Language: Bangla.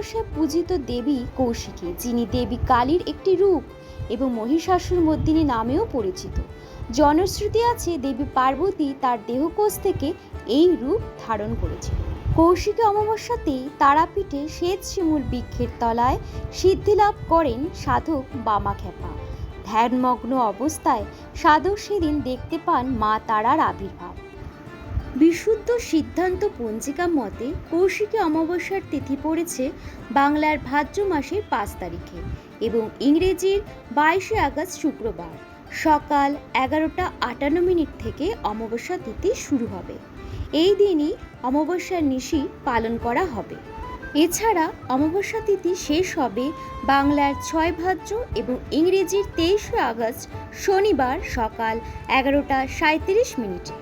অমাবস্যায় পূজিত দেবী কৌশিকী, যিনি দেবী কালীর একটি রূপ এবং মহিষাসুর মর্দিনী নামেও পরিচিত। জনশ্রুতি আছে দেবী পার্বতী তার দেহকোষ থেকে এই রূপ ধারণ করেছিল। কৌশিকী অমাবস্যাতেই তারাপীঠে শ্বেত শিমুল বৃক্ষের তলায় সিদ্ধিলাভ করেন সাধক বামাখ্যাপা। ধ্যানমগ্ন অবস্থায় সাধক সেদিন দেখতে পান মা তারার আবির্ভাব। বিশুদ্ধ সিদ্ধান্ত পঞ্জিকা মতে কৌশিকী অমাবস্যার তিথি পড়েছে বাংলার ভাদ্র মাসের 5 তারিখে এবং ইংরেজির 22 আগস্ট শুক্রবার সকাল 11:58 থেকে অমাবস্যা তিথি শুরু হবে। এই দিনই অমাবস্যার নিশি পালন করা হবে। এছাড়া অমাবস্যা তিথি শেষ হবে বাংলার 6 ভাদ্র এবং ইংরেজির 23 আগস্ট শনিবার সকাল 11:37